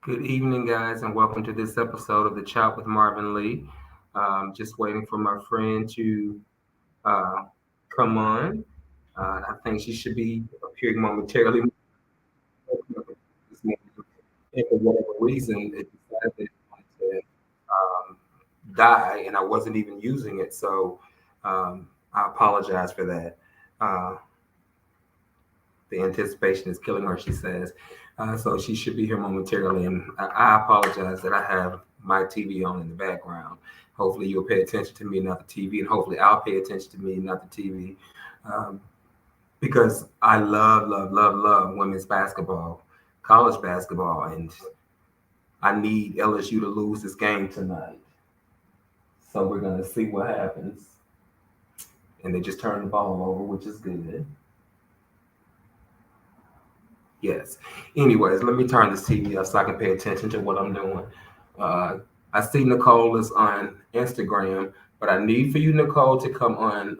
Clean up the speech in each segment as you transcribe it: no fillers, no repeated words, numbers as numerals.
Good evening, guys, and welcome to this episode of the Chat with Marvin Lee. Just waiting for my friend to uh, come on. I think she should be appearing momentarily. This morning. And for whatever reason, it decided that it wanted to die, and I wasn't even using it. So I apologize for that. Uh, the anticipation is killing her, she says. So she should be here momentarily. And I apologize that I have my TV on in the background. Hopefully, you'll pay attention to me, not the TV, and hopefully, I'll pay attention to me, not the TV, um, because I love, love, love, love women's basketball, college basketball, and I need LSU to lose this game tonight. So we're gonna see what happens. And they just turned the ball over, which is good. Yes. Anyways, let me turn this TV up so I can pay attention to what I'm doing. Uh, I see Nicole is on Instagram, but I need for you, Nicole, to come on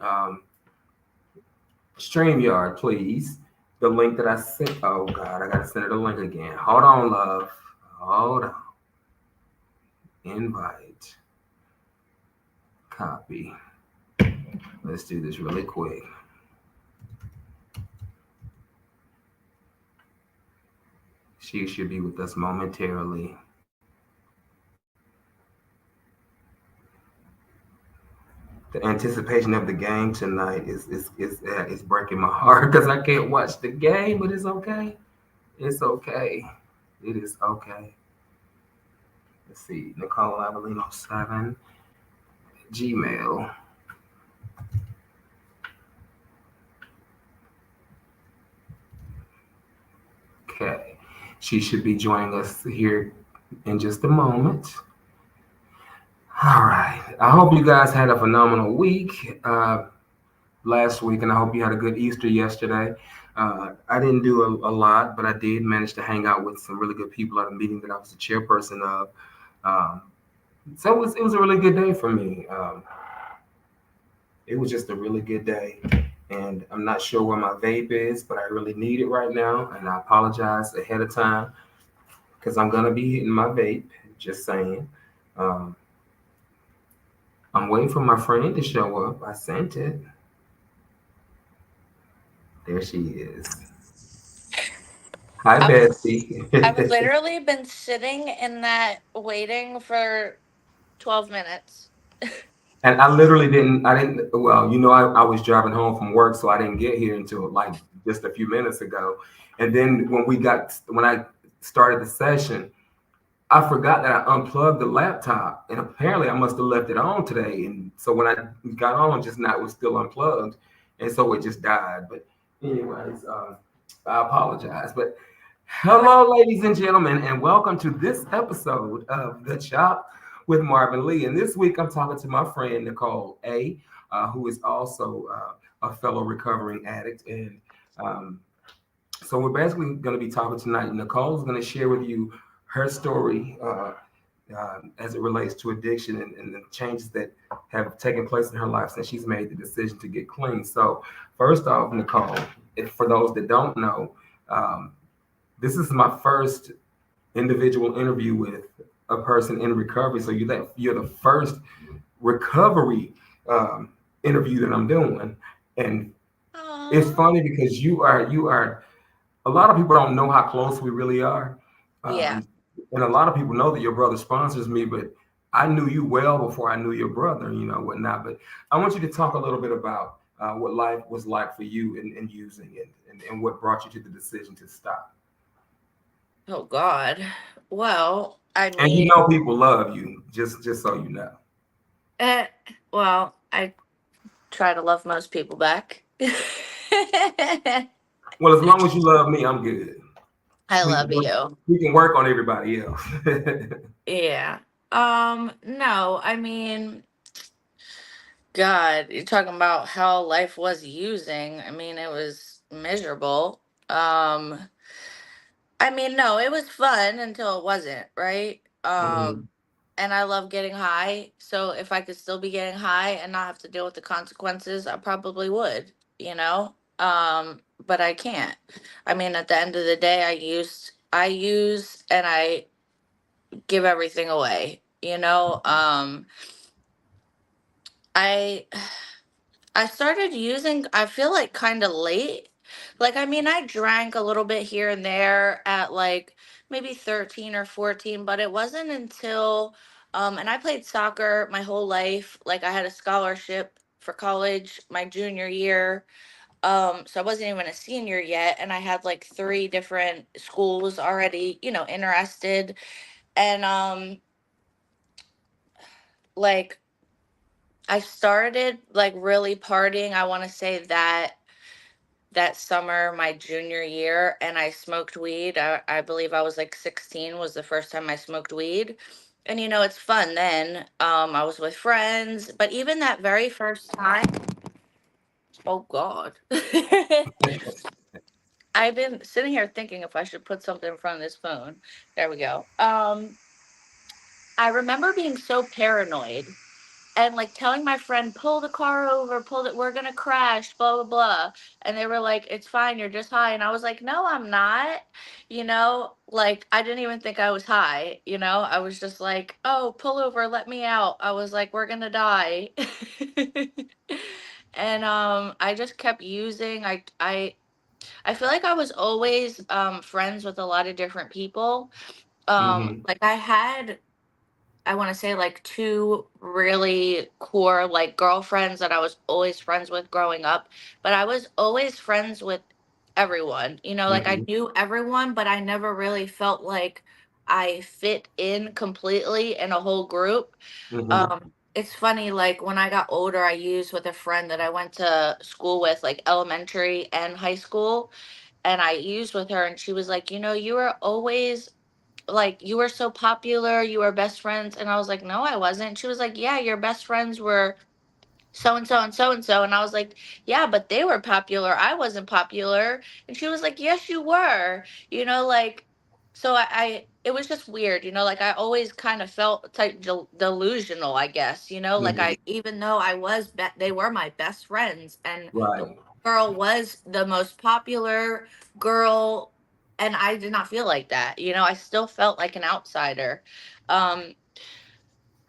StreamYard, please. The link that I sent. Oh God, I gotta send her the link again. Hold on, love. Hold on. Invite. Copy. Let's do this really quick. She should be with us momentarily. The anticipation of the game tonight is breaking my heart because I can't watch the game, but it's okay. It's okay. It is okay. Let's see. Nicole Avelino 7 Gmail. Okay. She should be joining us here in just a moment. All right. I hope you guys had a phenomenal week last week, and I hope you had a good Easter yesterday. I didn't do a lot, but I did manage to hang out with some really good people at a meeting that I was the chairperson of. Um, so it was a really good day for me. It was just a really good day. And I'm not sure where my vape is, but I really need it right now. And I apologize ahead of time because I'm going to be hitting my vape. Just saying. Um, I'm waiting for my friend to show up. I sent it. There she is. Hi, I've Betsy. I've literally been sitting in that waiting for 12 minutes. And I literally didn't, I didn't, well, I was driving home from work, so I didn't get here until like just a few minutes ago. And then when I started the session, I forgot that I unplugged the laptop, and apparently I must have left it on today. And so when I got on just now, it was still unplugged, and so it just died. But anyways, I apologize. But hello, ladies and gentlemen, and welcome to this episode of The Chop with Marvin Lee. And this week I'm talking to my friend Nicole A, who is also a fellow recovering addict. And um, so we're basically going to be talking tonight. Nicole's going to share with you her story as it relates to addiction and the changes that have taken place in her life since she's made the decision to get clean. So, first off, Nicole, for those that don't know, um, this is my first individual interview with a person in recovery. So you're the first recovery um, interview that I'm doing, and it's Aww. funny because you are. A lot of people don't know how close we really are, Yeah. um, and a lot of people know that your brother sponsors me, but I knew you well before I knew your brother, whatnot. But I want you to talk a little bit about what life was like for you in using it, and what brought you to the decision to stop. Oh God. Well, I And you mean, know people love you, just so you know. eh, I try to love most people back. Well, as long as you love me, I'm good. I We can love work, you. we can work on everybody else. Yeah. No, I mean, God, you're talking about how life was using. I mean, it was miserable. Um, I mean, no, it was fun until it wasn't, right? Mhm. And I love getting high. So if I could still be getting high and not have to deal with the consequences, I probably would, you know? But I can't. I mean, at the end of the day, I use and I give everything away, you know. I I started using, I feel like kind of late. Like, I mean, I drank a little bit here and there at like maybe 13 or 14, but it wasn't until, and I played soccer my whole life. Like, I had a scholarship for college my junior year. So I wasn't even a senior yet. And I had like three different schools already, interested. And, like, I started like really partying. I want to say that summer my junior year, and I smoked weed. I believe I was like 16 was the first time I smoked weed. And it's fun then. I was with friends, but even that very first time, oh God. I've been sitting here thinking if I should put something in front of this phone. There we go. I remember being so paranoid and like telling my friend, pull the car over, pull it, we're gonna crash, blah blah blah. And they were like, it's fine, you're just high. And I was like, no, I'm not. Like I didn't even think I was high. I was just like, oh, pull over, let me out. I was like, we're gonna die. And I just kept using. I feel like I was always friends with a lot of different people. Hmm. Like I want to say like two really core like girlfriends that I was always friends with growing up, but I was always friends with everyone. Like I Hmm. knew everyone, but I never really felt like I fit in completely in a whole group. Hmm. It's funny, like when I got older, I used with a friend that I went to school with, like elementary and high school, and I used with her, and she was like, you were always like you were so popular, you were best friends. And I was like, no, I wasn't. She was like, yeah, your best friends were so and so and so and so. And I was like, yeah, but they were popular, I wasn't popular. And she was like, yes, you were. Like, so I it was just weird. Like I always kind of felt type delusional, I guess. Like Hmm. I, even though they were my best friends, and the Right. girl was the most popular girl, and I did not feel like that. I still felt like an outsider.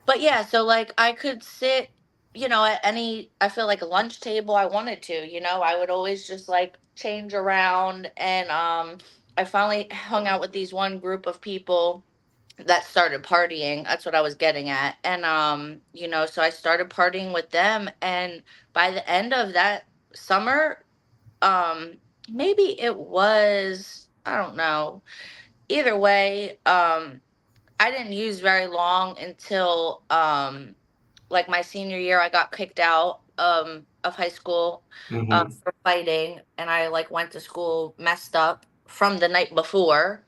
But yeah, so like I could sit, at any, I feel like a lunch table I wanted to. I would always just like change around. And I finally hung out with these one group of people that started partying. That's what I was getting at. And so I started partying with them, and by the end of that summer, um maybe it was, I don't know. Either way, I didn't use very long until like my senior year. I got kicked out of high school Hmm. for fighting, and I like went to school messed up from the night before,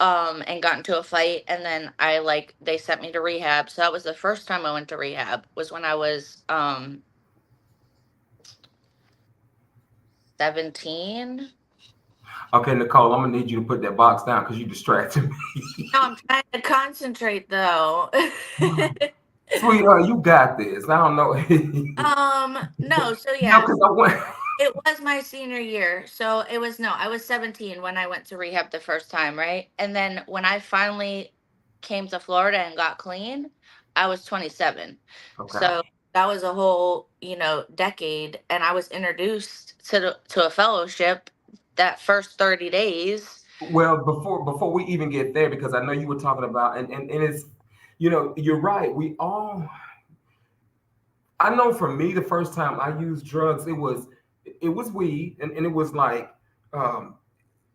and got into a fight, and then I like they sent me to rehab. So that was the first time I went to rehab, was when I was 17. Okay, Nicole, I'm gonna need you to put that box down because you distracted No, I'm trying to concentrate though. me. Sweetheart, you got this. I don't know. No, so No, yeah, because I went. it was my senior year. So it was, no, I was 17 when I went to rehab the first time, right? And then when I finally came to Florida and got clean, I was 27. Okay. So that was a whole, decade, and I was introduced to a fellowship that first 30 days. Well, before we even get there, because I know you were talking about, and it's, you're right. We all, I know for me, the first time I used drugs, it was weed, and it was like, um,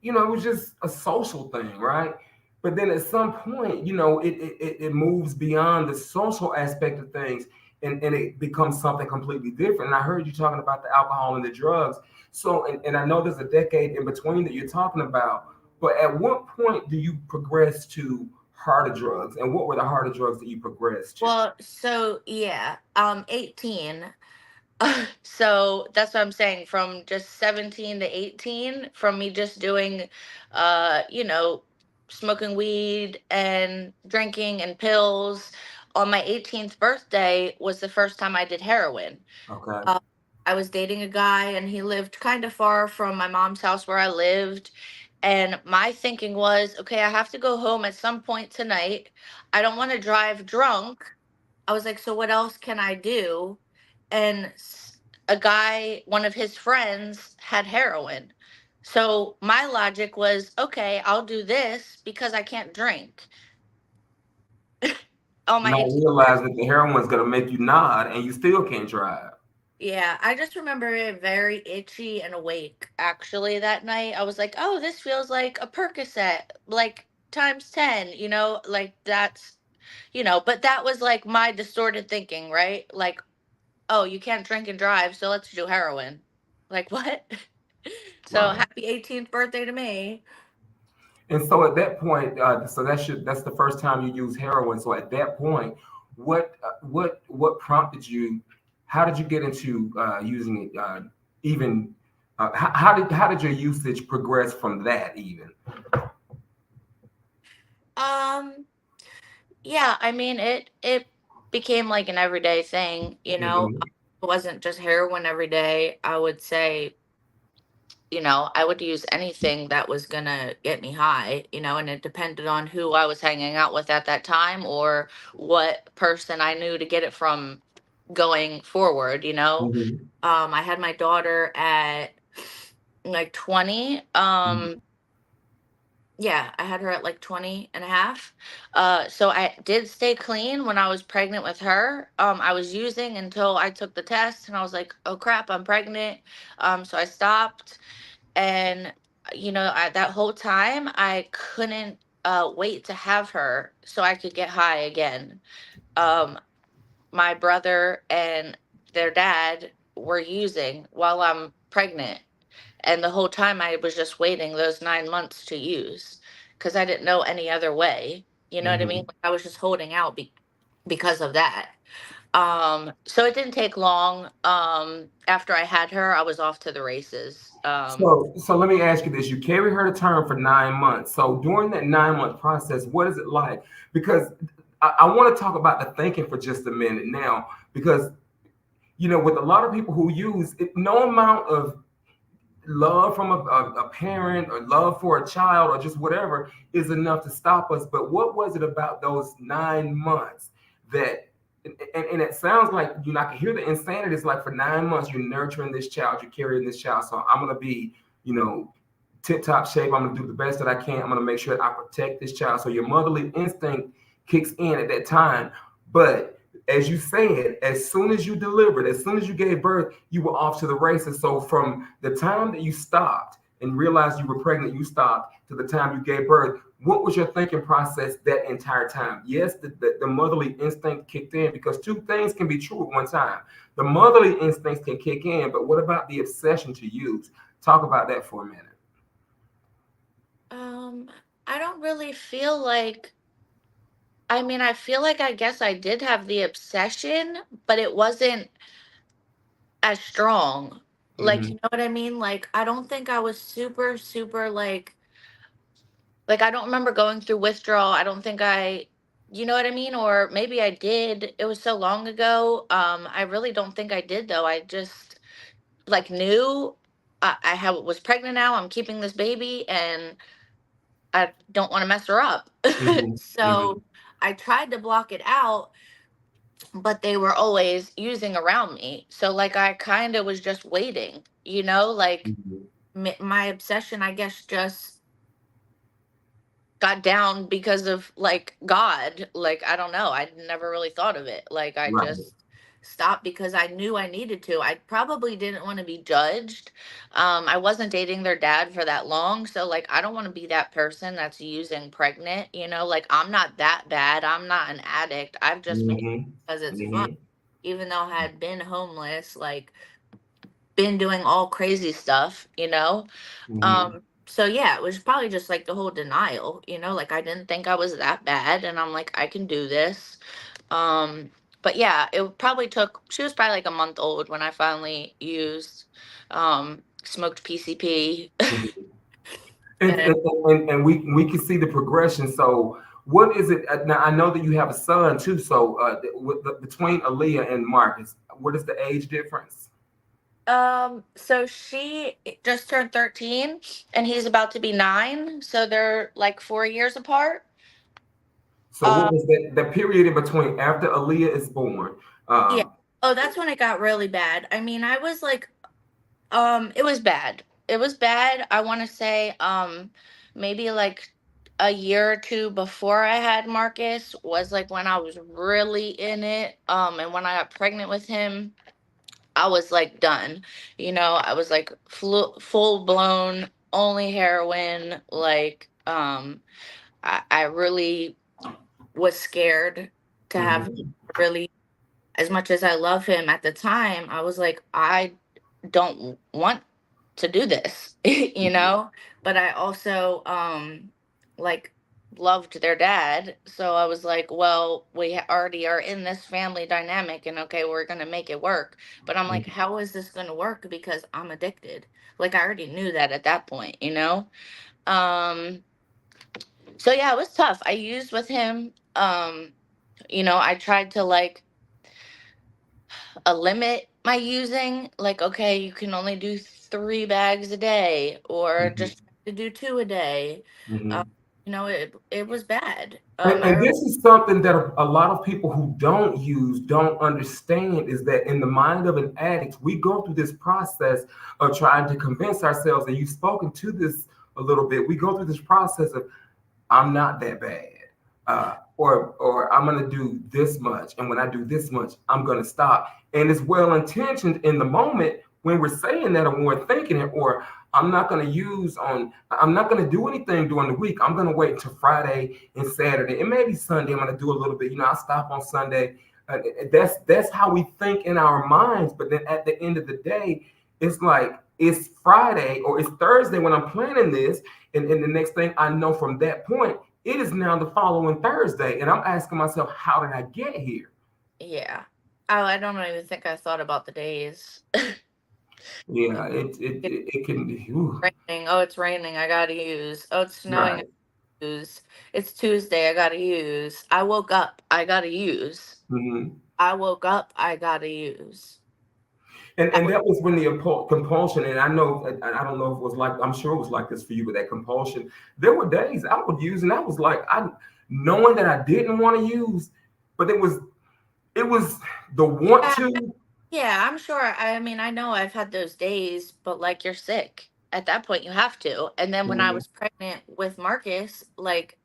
it was just a social thing, right? But then at some point, it moves beyond the social aspect of things, and it becomes something completely different. And I heard you talking about the alcohol and the drugs. So, and I know there's a decade in between that you're talking about, but at what point do you progress to harder drugs? And what were the harder drugs that you progressed to? Well, so yeah, 18. So that's what I'm saying. From just 17 to 18, from me just doing, uh, you know, smoking weed and drinking and pills. On my 18th birthday was the first time I did heroin. Okay. Uh, I was dating a guy, and he lived kind of far from my mom's house where I lived. And my thinking was, okay, I have to go home at some point tonight. I don't want to drive drunk. I was like, so what else can I do? And a guy, one of his friends, had heroin. So my logic was, okay, I'll do this because I can't drink on my Not 18th realizing birthday. that the heroin's gonna make you nod and you still can't drive. Yeah, I just remember it very itchy and awake actually that night. I was like, oh, this feels like a Percocet, like times 10, like that's, but that was like my distorted thinking, right? Like, oh, you can't drink and drive, so let's do heroin. Like, what? So Right. happy 18th birthday to me. And so at that point, so that's the first time you use heroin. So at that point, what prompted you? How did you get into using it? Even how did your usage progress from that even? Um, yeah, I mean it became like an everyday thing, Hmm. It wasn't just heroin every day. I would say, I would use anything that was gonna get me high, and it depended on who I was hanging out with at that time or what person I knew to get it from going forward, Hmm. I had my daughter at like 20. Yeah, I had her at like 20 and a half. So I did stay clean when I was pregnant with her. I was using until I took the test and I was like, oh crap, I'm pregnant. So I stopped. And, that whole time I couldn't wait to have her so I could get high again. Um, my brother and their dad were using while I'm pregnant. And the whole time I was just waiting those 9 months to use because I didn't know any other way. You know what I mean? Hmm. Like, I was just holding out because of that. So it didn't take long. After I had her, I was off to the races. So let me ask you this: you carry her to term for 9 months. So during that 9 month process, what is it like? Because I want to talk about the thinking for just a minute now, because with a lot of people who use it, no amount of love from a parent or love for a child or just whatever is enough to stop us. But what was it about those 9 months that, and it sounds like, I can hear the insanity. It's like for 9 months, you're nurturing this child, you're carrying this child. So I'm going to be, you know, tip top shape. I'm going to do the best that I can. I'm going to make sure that I protect this child. So your motherly instinct kicks in at that time. But as you said, as soon as you delivered, as soon as you gave birth, you were off to the races. So from the time that you stopped and realized you were pregnant, you stopped to the time you gave birth. What was your thinking process that entire time? Yes, the motherly instinct kicked in, because two things can be true at one time. The motherly instincts can kick in, but what about the obsession to use? Talk about that for a minute. Um, I don't really feel like, I mean, I feel like I guess I did have the obsession, but it wasn't as strong. Like, you Mm-hmm. know what I mean? Like, I don't think I was super, super like I don't remember going through withdrawal. I don't think you know what I mean? Or maybe I did. It was so long ago. I really don't think I did though. I just like knew was pregnant now. I'm keeping this baby and I don't want to mess her up. Mm-hmm. So I tried to block it out, but they were always using around me. So like I kind of was just waiting, like Mm-hmm. my obsession, I guess, just got down because of like God. Like, I don't know. I never really thought of it. Like, I Right. just stopped because I knew I needed to. I probably didn't want to be judged. I wasn't dating their dad for that long. So, like, I don't want to be that person that's using pregnant, like, I'm not that bad. I'm not an addict. I've just been Mm-hmm. because it's fun. Mm-hmm. Even though I had been homeless, like, been doing all crazy stuff, Mm-hmm. so yeah, it was probably just like the whole denial, like I didn't think I was that bad and I'm like I can do this. Um but yeah, it probably took she was probably like a month old when I finally used smoked PCP. Mm-hmm. And, And and, and we can see the progression. So, what is it now? I know that you have a son too. So, between Aaliyah and Marcus, what is the age difference? So she just turned 13 and he's about to be 9, so they're like 4 years apart. So Um what was the period in between after Aaliyah is born? yeah. Um, Oh, that's when it got really bad. I mean, I was like it was bad. It was bad. I want to say maybe like a year or two before I had Marcus was like when I was really in it. And when I got pregnant with him, I was like done. I was like full blown only heroin. Like I really was scared to have mhm, really, as much as I love him at the time, I was like, I don't want to do this, mhm, but I also like loved their dad. So I was like, well, we already are in this family dynamic and okay, we're going to make it work. But I'm like, mhm. how is this going to work because I'm addicted? Like I already knew that at that point. Um so yeah, it was tough. I used with him. I tried to like a limit my using, like okay, you can only do 3 bags a day or Mhm, just try to do 2 a day. um, mhm. it was bad. And this is something that a lot of people who don't use don't understand is that in the mind of an addict, we go through this process of trying to convince ourselves, and you've spoken to this a little bit. We go through this process of I'm not that bad. Or I'm gonna do this much, and when I do this much, I'm gonna stop. And it's well intentioned in the moment when we're saying that, or when we're thinking it, or I'm not gonna do anything during the week. I'm gonna wait until Friday and Saturday, and maybe Sunday. I'm gonna do a little bit. I'll stop on Sunday. That's how we think in our minds. But then at the end of the day, it's like it's Friday or it's Thursday when I'm planning this, and the next thing I know from that point, it is now the following Thursday. And I'm asking myself, how did I get here? Yeah. Oh, I don't even think I thought about the days. Yeah, it can be. Ooh, Raining. Oh, it's raining, I gotta use. Oh, it's snowing, I right. gotta use. It's Tuesday, I gotta use. I woke up, I gotta use. Mhm. I woke up, I gotta use. And that was when the compulsion, and I know, I don't know if it was like, I'm sure it was like this for you, but that compulsion, there were days I would use, and I was like, knowing that I didn't want to use, but it was the want Yeah, to. yeah, I'm sure. I mean, I know I've had those days, but like you're sick. At that point, you have to. And then when I Mhm, was pregnant with Marcus, like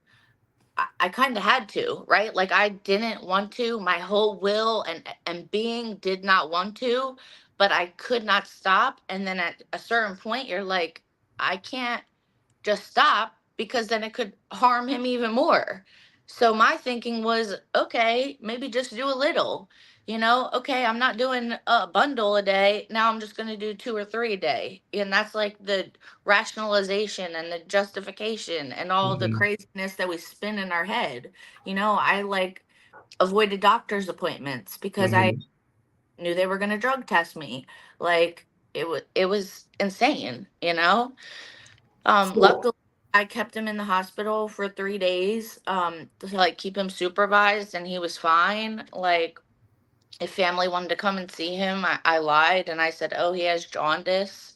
I kind of had to, right? Like I didn't want to. My whole will and being did not want to, but I could not stop. And then at a certain point, you're like, I can't just stop because then it could harm him even more. So my thinking was, okay, maybe just do a little. Okay, I'm not doing a bundle a day. Now I'm just going to do 2 or 3 a day. And that's like the rationalization and the justification and all the mhm, craziness that we spin in our head. I like avoided doctor's appointments because I mhm. knew they were going to drug test me. Like it was insane. So, Luckily, I kept him in the hospital for 3 days, to like keep him supervised, and he was fine. Like, if family wanted to come and see him, I lied and I said, "Oh, he has jaundice.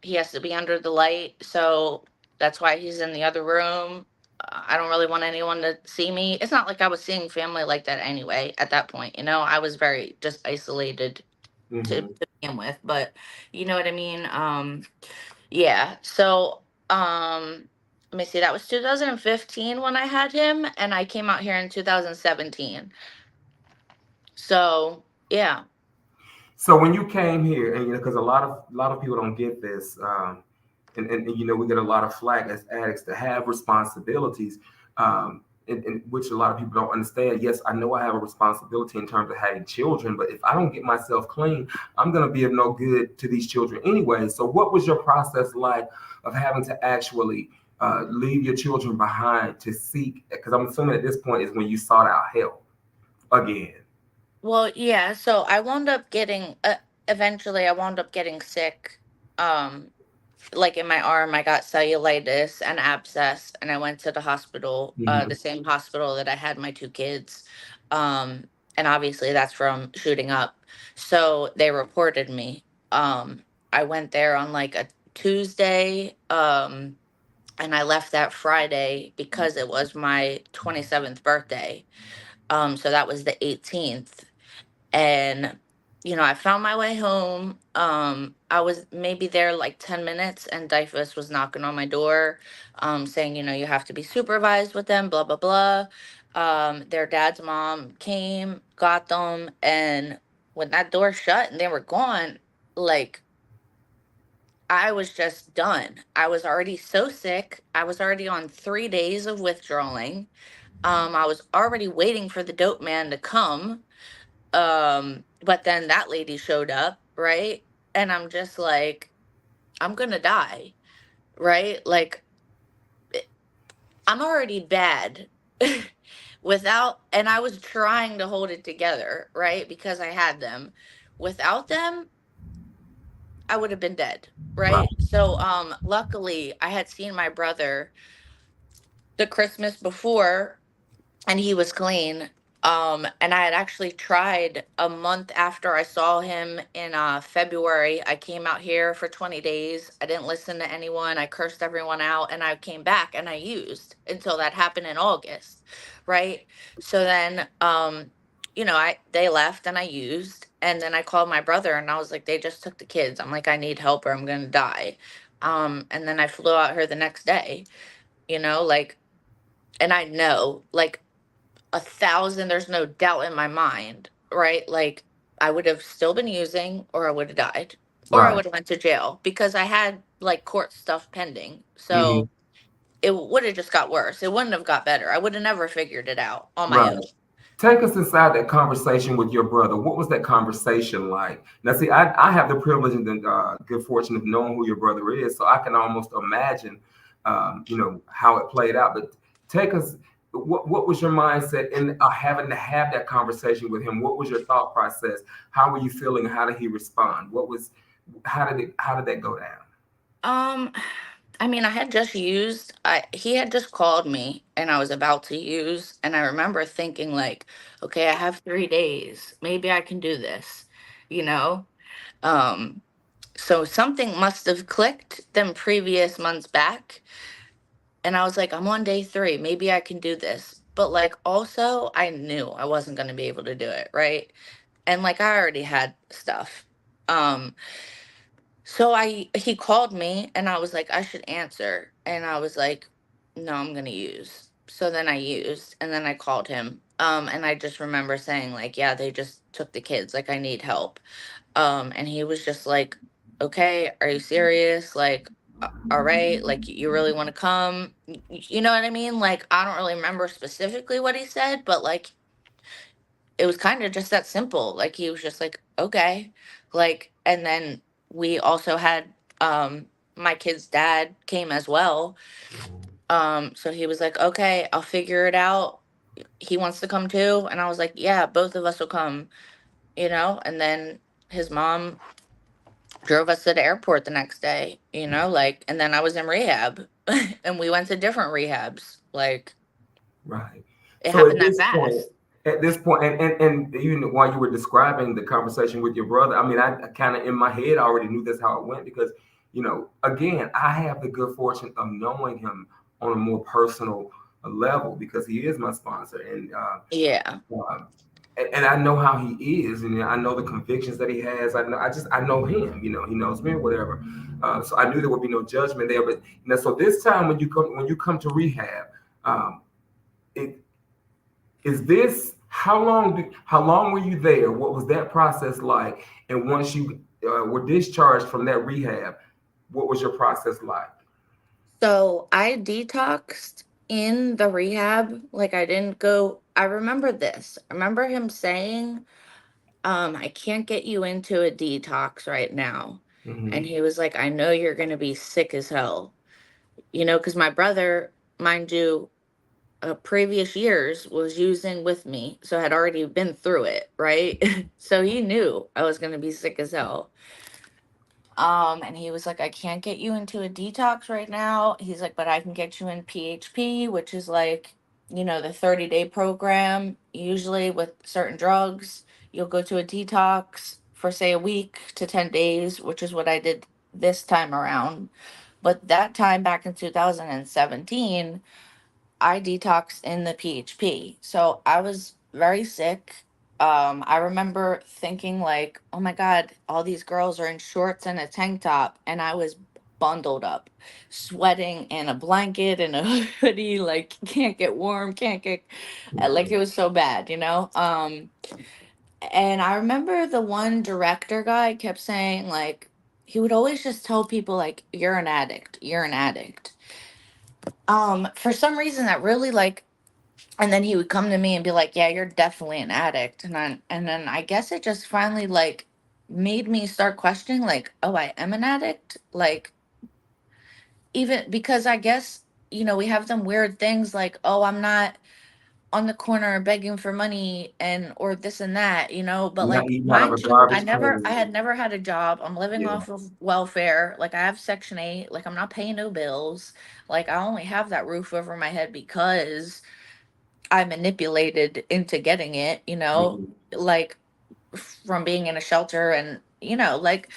He has to be under the light, so that's why he's in the other room. I don't really want anyone to see me." It's not like I was seeing family like that anyway. At that point, I was very just isolated mhm. to begin with, but you know what I mean. Yeah. So, let me see. That was 2015 when I had him, and I came out here in 2017. So, yeah. So when you came here, and because a lot of people don't get this, and we get a lot of flack as addicts to have responsibilities, and which a lot of people don't understand. Yes, I know I have a responsibility in terms of having children, but if I don't get myself clean, I'm gonna be of no good to these children anyway. So what was your process like of having to actually leave your children behind to seek? Because I'm assuming at this point is when you sought out help again. Well, yeah. So I wound up getting, eventually, I wound up getting sick. Um, like in my arm, I got cellulitis and abscess, and I went to the hospital, the Hmm. same hospital that I had my 2 kids. And obviously, that's from shooting up. So they reported me. Um, I went there on like a Tuesday, and I left that Friday because it was my 27th birthday. So that was the 18th. And I found my way home. I was maybe there like 10 minutes, and Dyfus was knocking on my door, saying, you have to be supervised with them, blah blah blah. Their dad's mom came, got them, and when that door shut and they were gone, like, I was just done. I was already so sick. I was already on 3 days of withdrawing. I was already waiting for the dope man to come. But then that lady showed up, right? And I'm just like, I'm gonna die, right? Like, eh, I'm already bad and I was trying to hold it together, right? Because I had them. Without them, I would have been dead, Right. right? So, luckily, I had seen my brother the Christmas before, and he was clean. And I had actually tried a month after I saw him in February. I came out here for 20 days. I didn't listen to anyone. I cursed everyone out, and I came back and I used until that happened in August, right? So then, I they left and I used, and then I called my brother and I was like, they just took the kids. I'm like, I need help or I'm gonna die. And then I flew out here the next day, like, and I know, like, 1,000, there's no doubt in my mind, right? Like, I would have still been using, or I would have died, or I Right. would have went to jail because I had like court stuff pending. Hmm. So it would have just got worse. It wouldn't have got better. I would have never figured it out on my Right. own. Take us inside that conversation with your brother. What was that conversation like? Now, see, I have the privilege and the good fortune of knowing who your brother is, so I can almost imagine, how it played out. But take us. What was your mindset in having to have that conversation with him? What was your thought process? How were you feeling? How did he respond? How did that go down? Um, I mean, I had just used. I He had just called me, and I was about to use, and I remember thinking like, okay, I have 3 days. Maybe I can do this, you know. Um, So something must have clicked them previous months back. And I was like, I'm on day 3. Maybe I can do this. But like, also, I knew I wasn't going to be able to do it. Right. And like, I already had stuff. Um, so he called me and I was like, I should answer. And I was like, no, I'm going to use. So then I used, and then I called him. And I just remember saying like, yeah, they just took the kids. Like, I need help. And he was just like, okay, are you serious? Like, all right, like, you really want to come? You know what I mean? Like, I don't really remember specifically what he said, but like, it was kind of just that simple. Like, he was just like, okay. Like, and then we also had, my kid's dad came as well. So he was like, okay, I'll figure it out. He wants to come too. And I was like, yeah, both of us will come, and then his mom drove us to the airport the next day, like, and then I was in rehab and we went to different rehabs. Like, Right. it So happened that fast. at this point, and even while you were describing the conversation with your brother, I mean, I kind of in my head already knew that's how it went because, again, I have the good fortune of knowing him on a more personal level because he is my sponsor, Yeah. uh, and I know how he is, and I know the convictions that he has. I know him. He knows me, or whatever. So I knew there would be no judgment there. But so this time when you come to rehab. It is this how long were you there? What was that process like? And once you were discharged from that rehab, what was your process like? So I detoxed in the rehab. Like, I didn't go. I remember this. I remember him saying, I can't get you into a detox right now. And Hmm. he was like, I know you're going to be sick as hell, because my brother, mind you, previous years was using with me, so had already been through it, right? So he knew I was gonna be sick as hell. And he was like, I can't get you into a detox right now. He's like, but I can get you in PHP, which is like, the 30-day program. Usually with certain drugs, you'll go to a detox for say a week to 10 days, which is what I did this time around. But that time back in 2017, I detoxed in the PHP. So I was very sick. I remember thinking like, oh my God, all these girls are in shorts and a tank top, and I was bundled up, sweating in a blanket and a hoodie, like can't get warm, can't get like it was so bad, you know? And I remember the one director guy kept saying like he would always just tell people like you're an addict, you're an addict. For some reason that really like, and then he would come to me and be like, yeah, you're definitely an addict. And then I guess it just finally like made me start questioning like, oh, I am an addict. Like, even because I guess, we have them weird things like, oh, I'm not on the corner begging for money and or this and that, but You're not like eating out of mine a too, garbage I can. had never had a job. I'm living Yeah. off of welfare. Like I have Section 8, like I'm not paying no bills. Like I only have that roof over my head because I manipulated into getting it, Mhm. like from being in a shelter and like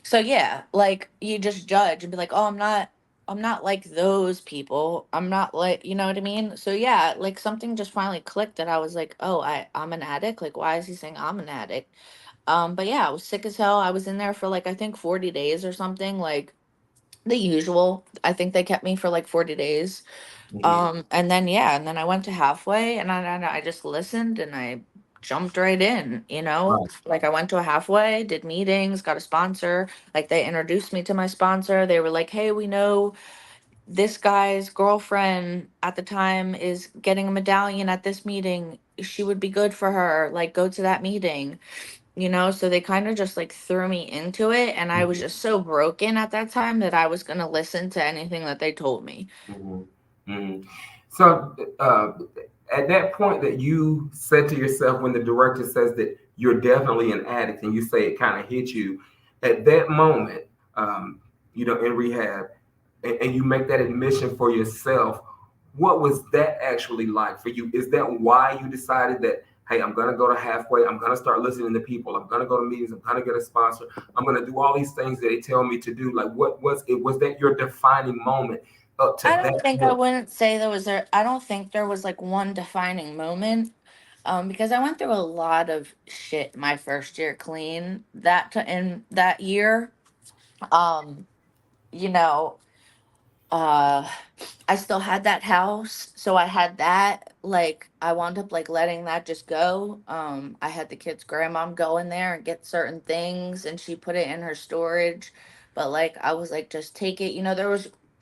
so yeah, like you just judge and be like, "Oh, I'm not like those people. I'm not like, you know what I mean?" So yeah, like something just finally clicked that I was like, "Oh, I'm an addict. Like why is he saying I'm an addict?" But yeah, I was sick as hell. I was in there for like I think 40 days or something, like the usual. I think they kept me for like 40 days. Mhm. And then yeah, and then I went to halfway, and I just listened and I jumped right in, Right. like I went to a halfway, did meetings, got a sponsor. Like they introduced me to my sponsor. They were like, "Hey, we know this guy's girlfriend at the time is getting a medallion at this meeting. She would be good for her. Like go to that meeting." So they kind of just like threw me into it, and I was Mhm. just so broken at that time that I was going to listen to anything that they told me. Mhm. Mhm. So, at that point that you said to yourself, when the director says that you're definitely an addict, and you say it kind of hit you, at that moment, um, in rehab, and you make that admission for yourself, what was that actually like for you? Is that why you decided that, hey, I'm going to go to halfway, I'm going to start listening to people, I'm going to go to meetings, I'm going to get a sponsor, I'm going to do all these things that they tell me to do? Like, what was it? Was that your defining moment up to I that don't think I point? wouldn't say I don't think there was like one defining moment. Because I went through a lot of shit my first year clean in that year. Um, you know, uh I still had that house, so I had that. Like I wound up like letting that just go. I had the kid's grandmom go in there and get certain things, and she put it in her storage. But like I was like, just take it.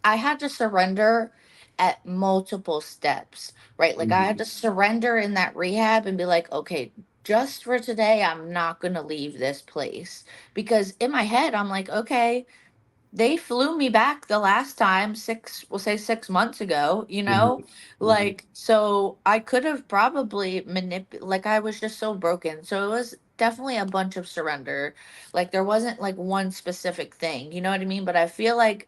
I had to surrender at multiple steps, right? Like I had Mhm. to surrender in that rehab and be like, okay, just for today, I'm not gonna leave this place because in my head, I'm like, okay, they flew me back the last time we'll say 6 months ago, Mhm. Mhm. like so I could have probably like I was just so broken, so it was definitely a bunch of surrender. Like there wasn't like one specific thing, you know what I mean? But I feel like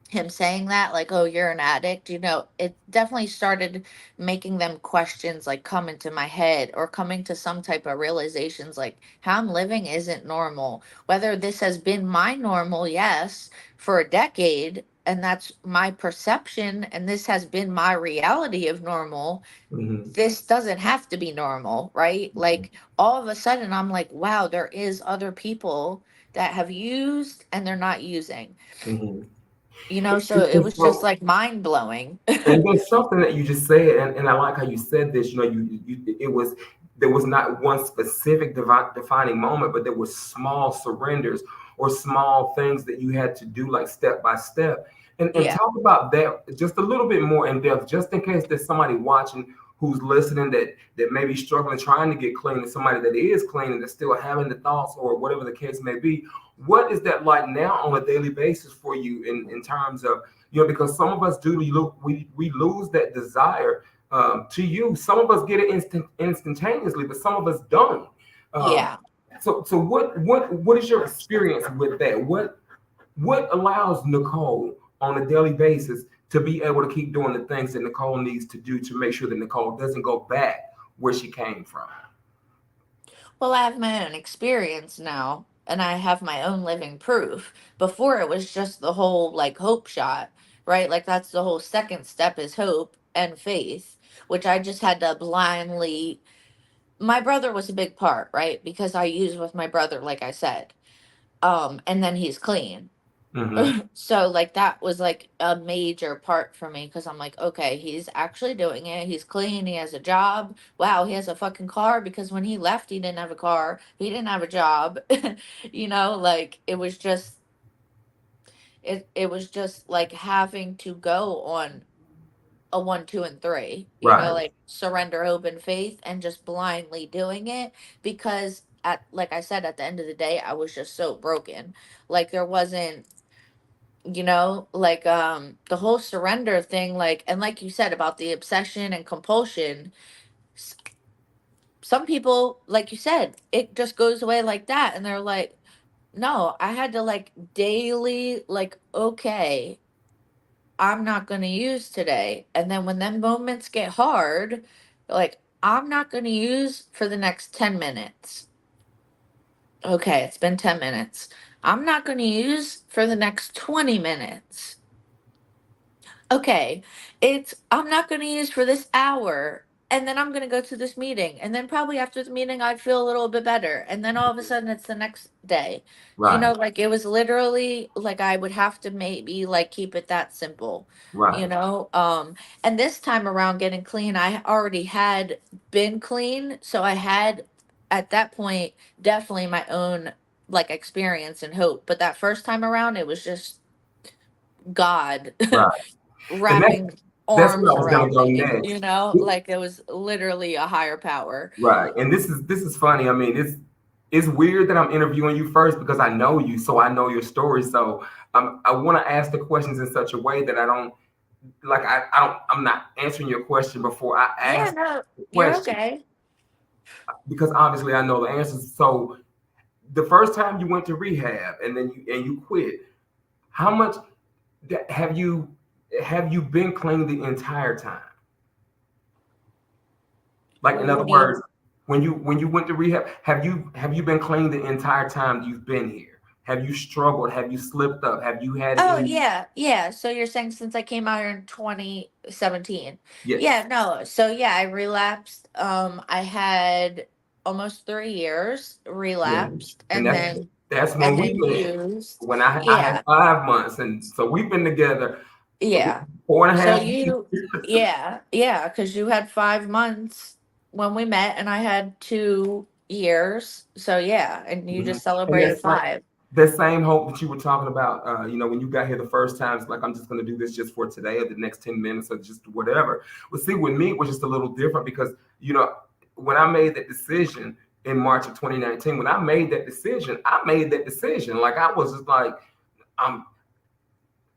him saying that like, oh, you're an addict, it definitely started making them questions like come into my head, or coming to some type of realizations like how I'm living isn't normal. Whether this has been my normal, yes, for a decade, and that's my perception, and this has been my reality of normal, Mhm. this doesn't have to be normal, right? Like all of a sudden I'm like, wow, there is other people that have used and they're not using, Mhm. so it was just So, like mind blowing. and there's something that you just said, and I like how you said this. It was, there was not one specific defining moment, but there were small surrenders or small things that you had to do, like step by step. And Yeah. talk about that just a little bit more in depth, just in case there's somebody watching who's listening that may be struggling trying to get clean, and somebody that is clean and that's still having the thoughts or whatever the case may be. What is that like now on a daily basis for you in terms of, because some of us do we lose that desire to use. Some of us get it instantaneously, but some of us don't. Um, Yeah. so what is your experience with that? What allows Nicole on a daily basis to be able to keep doing the things that Nicole needs to do to make sure that Nicole doesn't go back where she came from? Well, I have my own experience now, and I have my own living proof. Before it was just the whole like hope shot, right? Like that's the whole second step is hope and faith, which I just had to blindly. My brother was a big part, right? Because I use with my brother, like I said. And then he's clean. Mm-hmm. So like that was like a major part for me because I'm like, okay, he's actually doing it. He's clean. He has a job. Wow, he has a fucking car because when he left, he didn't have a car. He didn't have a job. Like it was just it was just like having to go on a one, two, and three. Right. Like surrender, hope, and faith, and just blindly doing it because at like I said, at the end of the day, I was just so broken. Like there wasn't like the whole surrender thing, like, and like you said about the obsession and compulsion, s- some people, like you said, it just goes away like that, and they're like, no, I had to like daily, like, okay, I'm not going to use today, and then when them moments get hard, like, I'm not going to use for the next 10 minutes. Okay, it's been 10 minutes. I'm not going to use for the next 20 minutes. Okay, it's I'm not going to use for this hour. And then I'm going to go to this meeting. And then probably after the meeting, I'd feel a little bit better. And then all of a sudden, it's the next day. Right. Like it was literally like I would have to maybe like keep it that simple, you Right. know? And this time around getting clean, I already had been clean. So I had at that point definitely my own like experience and hope. But that first time around, it was just God. Right. And Wrapping that's where arms I was gonna around go me, next. like it was literally a higher power. Right. And this is funny. I mean, it's weird that I'm interviewing you first because I know you, so I know your story. So I want to ask the questions in such a way that I don't like I'm not answering your question before I Yeah, ask no, the you're question okay. because obviously I know the answers. So the first time you went to rehab and then you quit, how much have you been clean the entire time? Like in other What do you? words, when you went to rehab, have you been clean the entire time you've been here? Have you struggled? Have you slipped up? Have you had Oh any? yeah, yeah. So you're saying since I came out here in 2017? Yes. Yeah, no. So yeah, I relapsed. I had almost 3 years Yeah. relapsed, And and that's when we then met. used. When I had Yeah, 5 months, and so we've been together yeah. four and a So half years. yeah, because you had 5 months when we met, and I had 2 years. So yeah, and you Mhm. just And celebrated that's like five. that same hope that you were talking about, when you got here the first time, it's like, I'm just going to do this just for today or the next 10 minutes or just whatever. Well, see, with me, it was just a little different because, when I made that decision in March of 2019, when I made that decision, I made that decision. Like, I was just like, I'm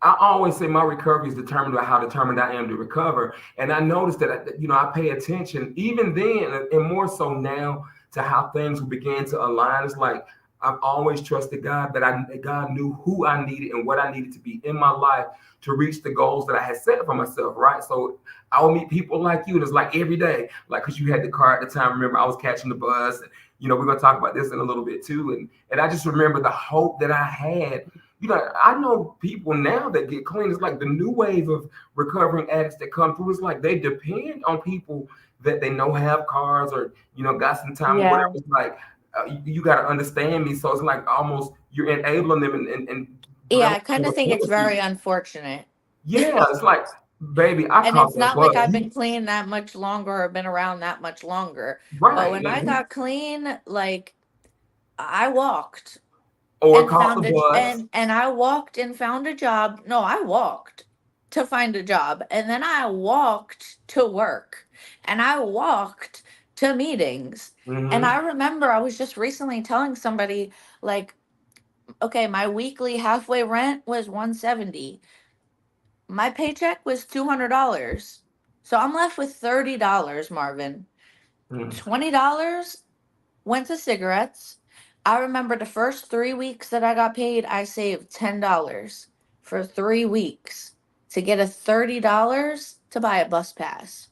I always say my recovery is determined by how determined I am to recover. And I noticed that, I pay attention even then and more so now to how things began to align. It's like I've always trusted God that God knew who I needed and what I needed to be in my life to reach the goals that I had set for myself, right? So I will meet people like you, and it's like every day, like because you had the car at the time. Remember, I was catching the bus, and we're gonna talk about this in a little bit too. And I just remember the hope that I had. I know people now that get clean. It's like the new wave of recovering addicts that come through. It's like they depend on people that they know have cars or got some time or whatever. Yeah. It's like you got to understand me. So it's like almost you're enabling them and Yeah, developing I kind of think it's empathy. very unfortunate. Yeah, it's like, baby, I And caught it's that not like bus. I've been clean that much longer or been around that much longer. But Right. when I got clean, like I walked Or and caught the found it bus. and I walked and found a job. No, I walked to find a job, and then I walked to work, and I walked to meetings. And I Hmm. remember I was just recently telling somebody like, okay, my weekly halfway rent was 170. My paycheck was $200. So I'm left with $30, Marvin. $20 went to cigarettes. I remember the first 3 weeks that I got paid, I saved $10 for 3 weeks to get a $30 to buy a bus pass.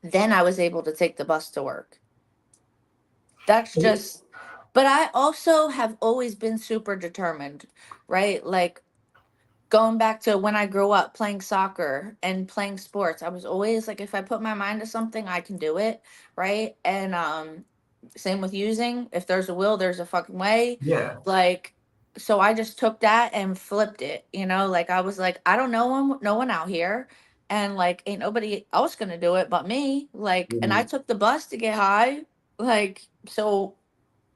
Then I was able to take the bus to work. That's just, but I also have always been super determined, right? Like going back to when I grew up playing soccer and playing sports, I was always like, if I put my mind to something, I can do it, right? And same with using. If there's a will, there's a fucking way. Yeah. Like, so I just took that and flipped it. Like I was like, I don't know no one out here, and like ain't nobody else gonna do it but me. Like, and I Mhm. took the bus to get high. Like, so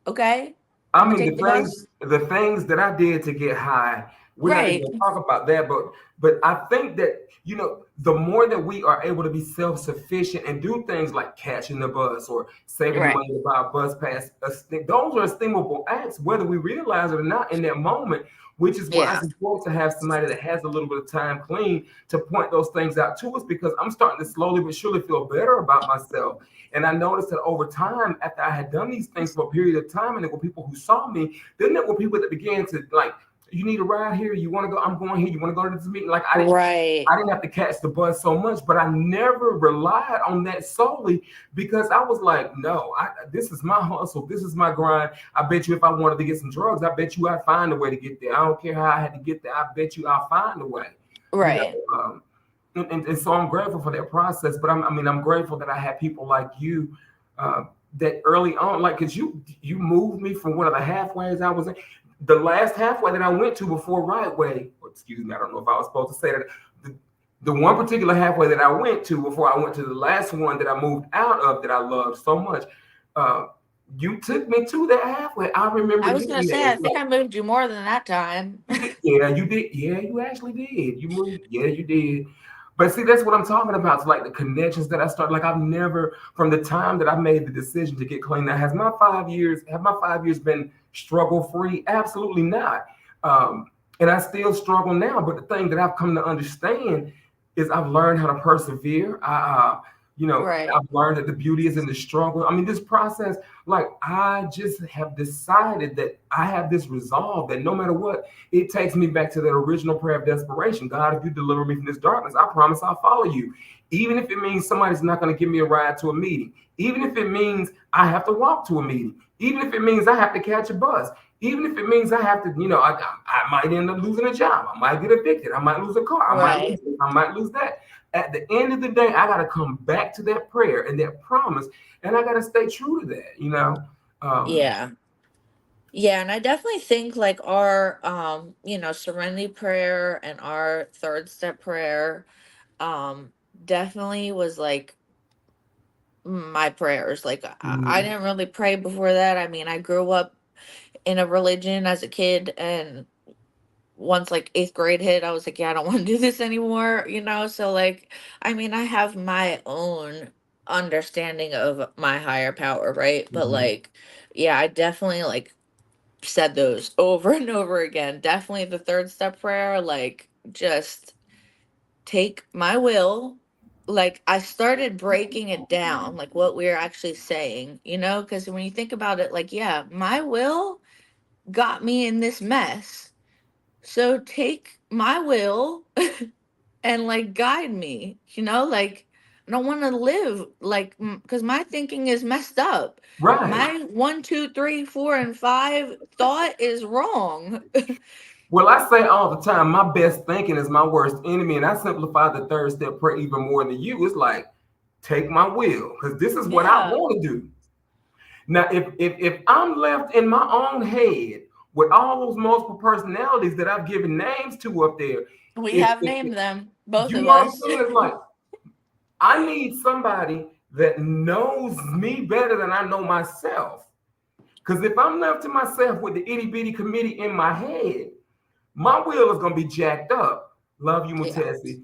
okay, I I'm gonna mean, take the bus. the things that I did to get high, we're not even Right, gonna talk about that, but I think that, the more that we are able to be self-sufficient and do things like catching the bus or saving the right, money to buy a bus pass, those are estimable acts, whether we realize it or not in that moment, which is why yeah, it's important to have somebody that has a little bit of time clean to point those things out to us, because I'm starting to slowly but surely feel better about myself. And I noticed that over time, after I had done these things for a period of time, and there were people who saw me, then there were people that began to like, you need a ride here, you want to go, I'm going here, you want to go to this meeting. Like right, I didn't have to catch the bus so much, but I never relied on that solely, because I was like, no, this is my hustle, this is my grind. I bet you if I wanted to get some drugs, I bet you I'd find a way to get there. I don't care how I had to get there. I bet you I'll find a way. You know, right. and so I'm grateful for that process. But I'm grateful that I had people like you, that early on, like, cause you moved me from one of the halfways I was in. The last halfway that I went to before Right Way, or excuse me, I don't know if I was supposed to say that. The, the one particular halfway that I went to before I went to the last one that I moved out of that I loved so much, uh, you took me to that halfway. I remember I was gonna getting there. say, I It's think like, I moved you more than that time. you did, yeah, you did, yeah, you actually did. You moved, yeah, you did. But see, that's what I'm talking about. It's like the connections that I started. Like I've never, from the time that I made the decision to get clean. Now, have my 5 years been struggle free? Absolutely not. And I still struggle now. But the thing that I've come to understand is I've learned how to persevere. Right. I've learned that the beauty is in the struggle. I mean, this process, like I just have decided that I have this resolve that no matter what, it takes me back to that original prayer of desperation. God, if you deliver me from this darkness, I promise I'll follow you. Even if it means somebody's not going to give me a ride to a meeting, even if it means I have to walk to a meeting, even if it means I have to catch a bus, even if it means I have to, I might end up losing a job, I might get evicted, I might lose a car, I might lose Right. this, I might lose that. At the end of the day, I got to come back to that prayer and that promise, and I got to stay true to that. Um, Yeah. Yeah, and I definitely think like our serenity prayer and our third step prayer definitely was like my prayers. Like I mhm, didn't really pray before that. I mean, I grew up in a religion as a kid, and once like eighth grade hit, I was like, yeah, I don't want to do this anymore, So like, I mean, I have my own understanding of my higher power, right? But mhm. like, yeah, I definitely like said those over and over again. Definitely the third step prayer, like just take my will. Like I started breaking it down, like what we are actually saying, because when you think about it, like, yeah, my will got me in this mess. So take my will and like guide me, like I don't want to live like because my thinking is messed up. Right. My 1, 2, 3, 4, and 5 thought is wrong. Well, I say all the time, my best thinking is my worst enemy, and I simplify the third step prayer even more than you. It's like, take my will, because this is what I Yeah, want to do. Now, if I'm left in my own head with all those multiple personalities that I've given names to up there, we if, have if named them, both you of know what I'm us. saying, it's like I need somebody that knows me better than I know myself. Because if I'm left to myself with the itty bitty committee in my head, my will is gonna be jacked up. Love you, Yeah, Mutesi.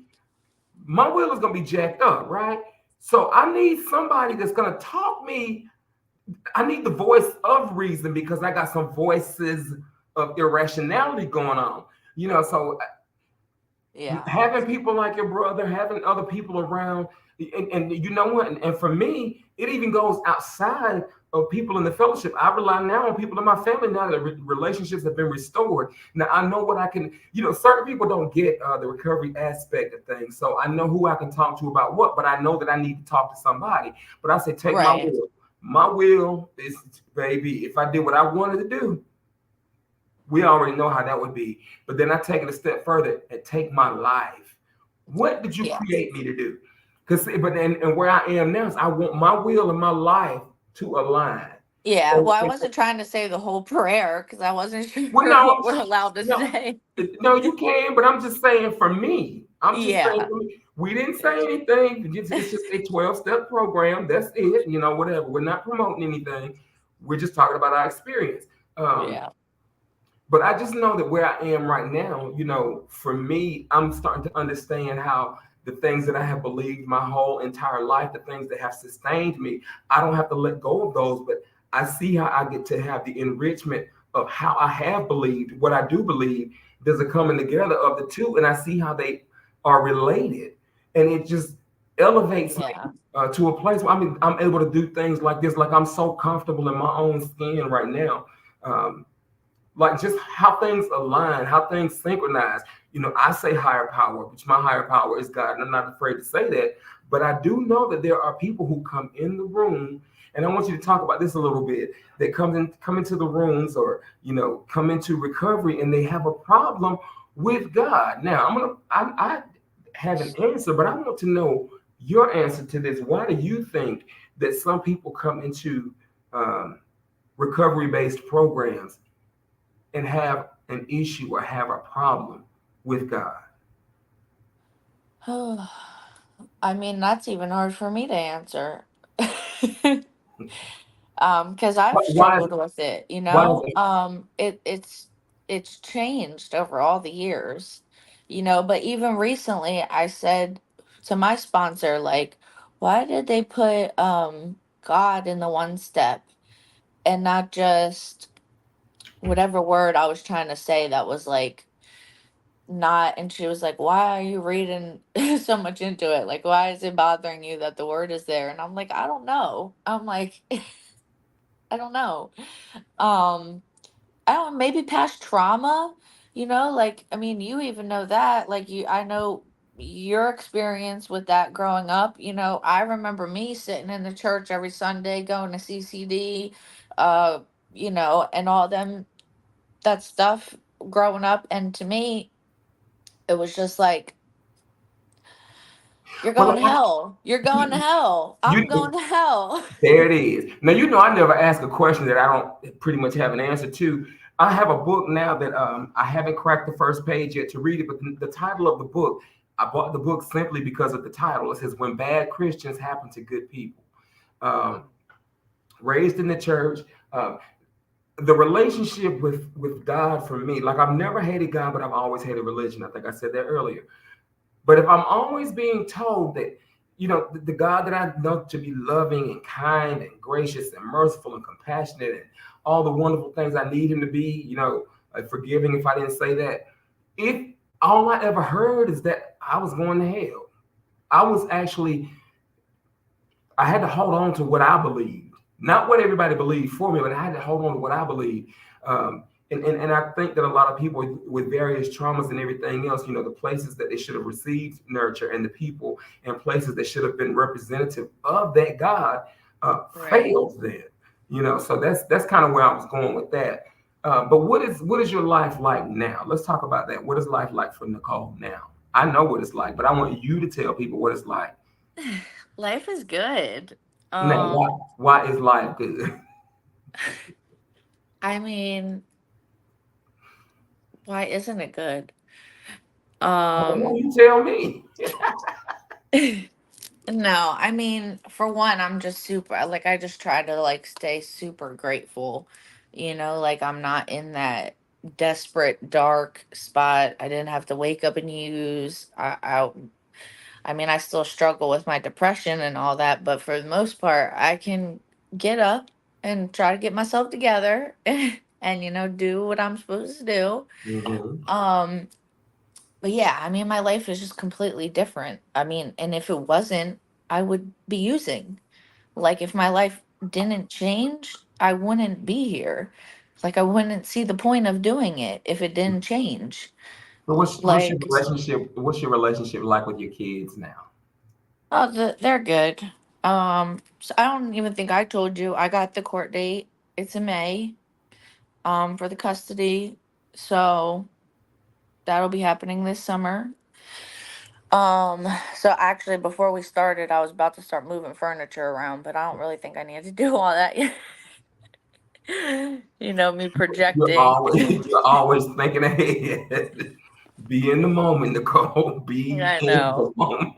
My will is gonna be jacked up, right? So I need somebody that's gonna talk me. I need the voice of reason because I got some voices of irrationality going on. So yeah, having people like your brother, having other people around, and you know what? And for me, it even goes outside of people in the fellowship. I rely now on people in my family now that relationships have been restored. Now I know what I can. Certain people don't get the recovery aspect of things, so I know who I can talk to about what. But I know that I need to talk to somebody. But I say, take my right. will. My will is, baby, if I did what I wanted to do, we already know how that would be. But then I take it a step further and take my life. What did you Yes. create me to do? Because, but and where I am now is I want my will and my life to align. Yeah. And, Well, I and wasn't trying to say the whole prayer because I wasn't well, sure no, what we're allowed to no, say. no, you can, but I'm just saying for me. I'm just saying Yeah. for me. We didn't say anything. It's just a 12-step program. That's it. Whatever. We're not promoting anything. We're just talking about our experience. Um, Yeah. but I just know that where I am right now, for me, I'm starting to understand how the things that I have believed my whole entire life, the things that have sustained me, I don't have to let go of those, but I see how I get to have the enrichment of how I have believed what I do believe. There's a coming together of the two, and I see how they are related, and it just elevates Yeah. me to a place where I'm able to do things like this. Like I'm so comfortable in my own skin right now. Um, like just how things align, how things synchronize. I say higher power, which my higher power is God, and I'm not afraid to say that. But I do know that there are people who come in the room, and I want you to talk about this a little bit. That come into the rooms, or come into recovery, and they have a problem with God. Now I have an answer, but I want to know your answer to this. Why do you think that some people come into um, recovery based programs and have an issue or have a problem with God? I mean, that's even hard for me to answer. Because I've Why struggled with it, why is that? it's changed over all the years, but even recently I said to my sponsor, like, why did they put God in the one step and not just whatever word I was trying to say that was like not, and she was like, why are you reading so much into it? Like, why is it bothering you that the word is there? And I'm like, I don't know. I'm like, I don't know. Um, I don't, maybe past trauma, like, I mean, you even know that, like, I know your experience with that growing up. I remember me sitting in the church every Sunday going to CCD, uh, and all that stuff growing up. And to me, it was just like, you're Well, going to hell. You're going to hell. I'm going you to hell. there it is. Now I never ask a question that I don't pretty much have an answer to. I have a book now that I haven't cracked the first page yet to read it, but the title of the book, I bought the book simply because of the title. It says "When Bad Christians Happen to Good People." Um, Raised in the church, um, the relationship with God for me, like I've never hated God, but I've always hated religion. I think I said that earlier. But if I'm always being told that, the God that I know to be loving and kind and gracious and merciful and compassionate and all the wonderful things I need him to be, forgiving if I didn't say that, if all I ever heard is that I was going to hell, I was actually, I had to hold on to what I believed, not what everybody believed for me, but I had to hold on to what I believed. And I think that a lot of people with various traumas and everything else, the places that they should have received nurture and the people and places that should have been representative of that God Right. failed them. So that's kind of where I was going with that. But what is your life like now? Let's talk about that. What is life like for Nicole now? I know what it's like, but I want you to tell people what it's like. Life is good. Now, Um, why is life good? I mean, why isn't it good? Um, You tell me. no, I mean, for one, I'm just super, like, I just try to, like, stay super grateful, like, I'm not in that desperate, dark spot. I didn't have to wake up and use, I mean, I still struggle with my depression and all that, but for the most part, I can get up and try to get myself together and, do what I'm supposed to do. Hmm. Um, but yeah, I mean, my life is just completely different. I mean, and if it wasn't, I would be using. Like, if my life didn't change, I wouldn't be here. Like, I wouldn't see the point of doing it if it didn't change. So what's Like, your relationship like with your kids now? oh, they're good. So I don't even think I told you I got the court date. It's in May, for the custody. So that'll be happening this summer. So actually before we started, I was about to start moving furniture around, but I don't really think I need to do all that yet. Me You're projecting. always you're always thinking ahead. Be in the moment, Nicole. Be I in the know. moment.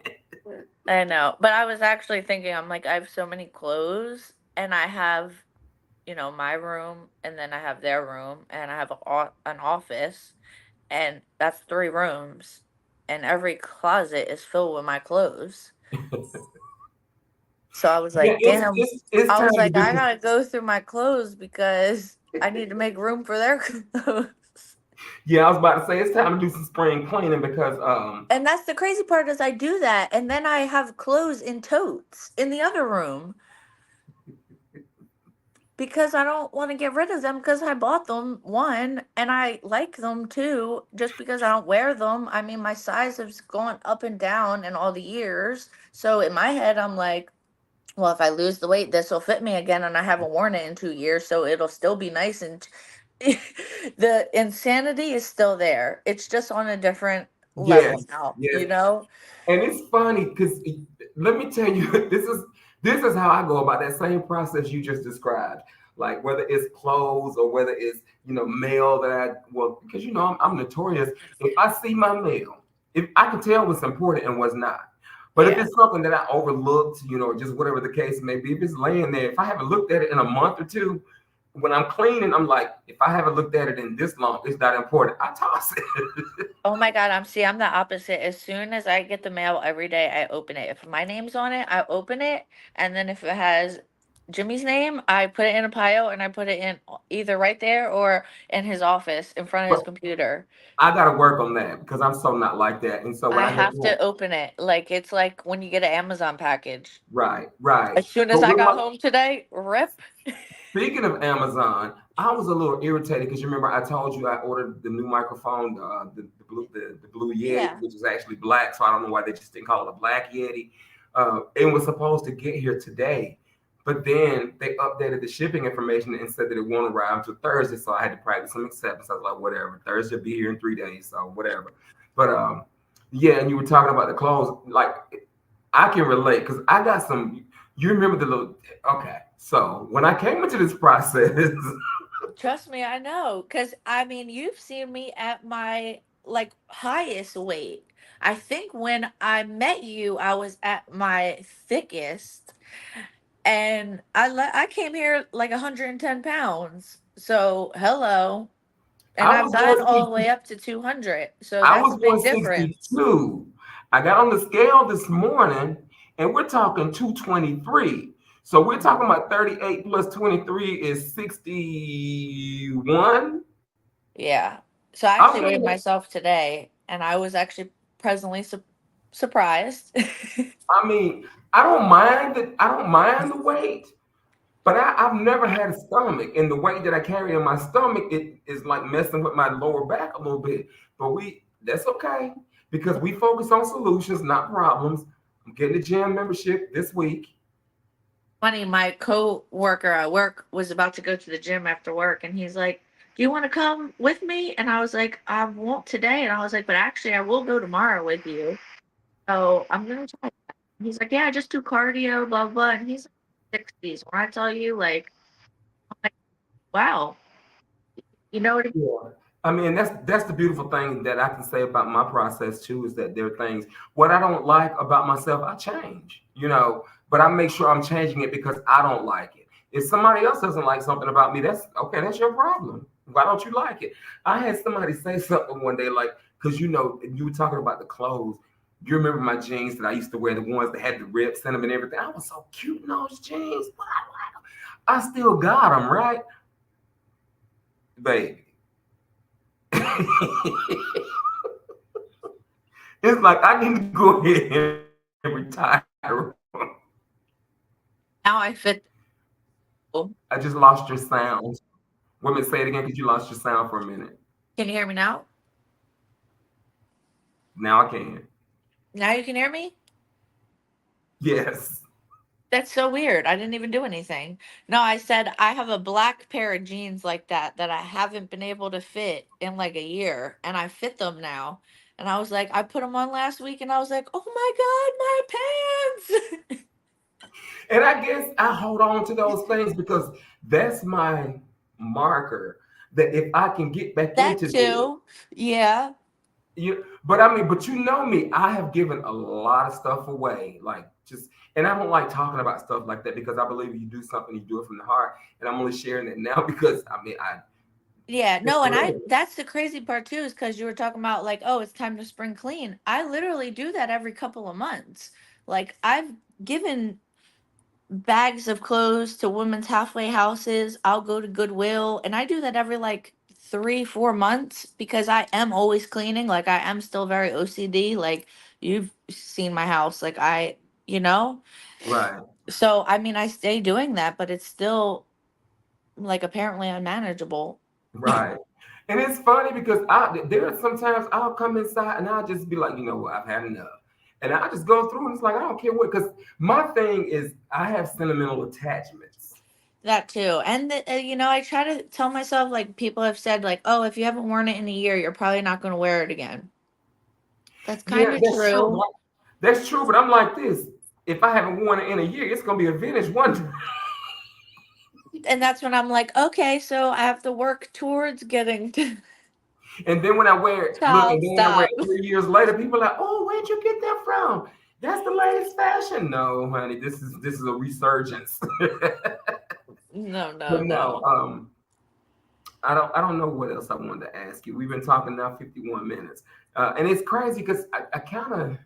I know. But I was actually thinking, I'm like, I have so many clothes and I have, my room and then I have their room and I have an office and that's 3 rooms and every closet is filled with my clothes. So I was Yeah, like, damn. it's I time was to like, do I some. gotta go through my clothes because I need to make room for their clothes. Yeah, I was about to say it's time to do some spring cleaning because And that's the crazy part is I do that and then I have clothes in totes in the other room because I don't want to get rid of them because I bought them, one, and I like them too, just because I don't wear them. I mean, my size has gone up and down in all the years. So in my head, I'm like, well, if I lose the weight, this will fit me again, and I haven't worn it in 2 years, so it'll still be nice. And the insanity is still there. It's just on a different level yes, now, yes. you know? And it's funny because let me tell you, this is how I go about that same process you just described. Like whether it's clothes or whether it's mail that because I'm notorious. If I see my mail, if I can tell what's important and what's not. But if Yeah. it's something that I overlooked, just whatever the case may be, if it's laying there, if I haven't looked at it in a month or two, when I'm cleaning, I'm like, if I haven't looked at it in this long, it's not important. I toss it. Oh my God, I'm the opposite. As soon as I get the mail every day, I open it. If my name's on it, I open it, and then if it has Jimmy's name, I put it in a pile and I put it in either right there or in his office in front of his But computer. I got to work on that because I'm so not like that. And so when I I get have to home, open it. Like it's like when you get an Amazon package. right, right. As soon as But I with got my home today, rip. speaking of Amazon, I was a little irritated because you remember I told you I ordered the new microphone, the blue Yeti, Yeah. which is actually black. So I don't know why they just didn't call it a black Yeti. It was supposed to get here today, but then they updated the shipping information and said that it won't arrive until Thursday. So I had to practice some acceptance. I was like, whatever. Thursday will be here in 3 days, so whatever. But yeah, and you were talking about the clothes. Like I can relate because I got some. You remember the little? Okay, so when I came into this process, Trust me, I know. Cause I mean, you've seen me at my like highest weight. I think when I met you, I was at my thickest, and I came here like 110 pounds. So hello, and I I've was gotten all the way 160. up to 200. So I that's was a big difference. 162. I got on the scale this morning, and we're talking 223. So we're talking Mhm. about 38 plus 23 is 61. Yeah. So I I'm actually weighed getting. myself today, and I was actually pleasantly surprised. I mean, I don't mind the weight. But I've never had a stomach, and the weight that I carry in my stomach, it is like messing with my lower back a little bit. But that's okay because we focus on solutions, not problems. I'm getting a gym membership this week. Funny, my co-worker at work was about to go to the gym after work, and he's like, "Do you want to come with me?" And I was like, "I won't today." And I was like, "But actually, I will go tomorrow with you." So I'm gonna try that. He's like, "Yeah, just do cardio, blah blah." And he's like 60s. When I tell you, like, I'm like, wow, you know what I mean? Yeah. I mean, that's the beautiful thing that I can say about my process too, is that there are things what I don't like about myself, I change, but I make sure I'm changing it because I don't like it. If somebody else doesn't like something about me, that's okay, that's your problem. Why don't you like it? I had somebody say something one day, like, because you were talking about the clothes. You remember my jeans that I used to wear, the ones that had the rips in them and everything. I was so cute in those jeans. I still got them, right? Baby. It's like I need to go ahead and retire. Now I fit. The I just lost your sound. Women, say it again because you lost your sound for a minute. Can you hear me now? Now I can. Now you can hear me? Yes. That's so weird. I didn't even do anything. No, I said I have a black pair of jeans like that I haven't been able to fit in like a year, and I fit them now. And I was like, I put them on last week, and I was like, oh my god, my pants. And I guess I hold on to those things because that's my marker that if I can get back That into this, too. Yeah. but I mean, but you know me, I have given a lot of stuff away, like just, and I don't like talking about stuff like that because I believe if you do something, you do it from the heart, and I'm only sharing it now because I mean, I Yeah, it's no, and for real. that's the crazy part too, is because you were talking about like, oh, it's time to spring clean. I literally do that every couple of months. Like, I've given bags of clothes to women's halfway houses. I'll go to Goodwill, and I do that every like 3, 4 months because I am always cleaning. Like, I am still very OCD. Like, you've seen my house. Like, you know? Right, So, I mean, I stay doing that, but it's still like apparently unmanageable. right. And it's funny because there are sometimes I'll come inside and I'll just be like, you know what, I've had enough. And I just go through and it's like, I don't care what, because my thing is I have sentimental attachments. That too. And I try to tell myself, like, people have said like, "Oh, if you haven't worn it in a year, you're probably not going to wear it again." That's kind Yeah, of that's true. true. That's true, but I'm like this. If I haven't worn it in a year, it's gonna be a vintage one. And that's when I'm like, "Okay, so I have to work towards getting to And then when I wear it, look, and child then when I wear stop." it 3 years later, people are like, "Oh, where'd you get that from? That's the latest fashion." No, honey, this is a resurgence. No, no, But no, no. I don't know what else I wanted to ask you. We've been talking now 51 minutes, and it's crazy because I kind of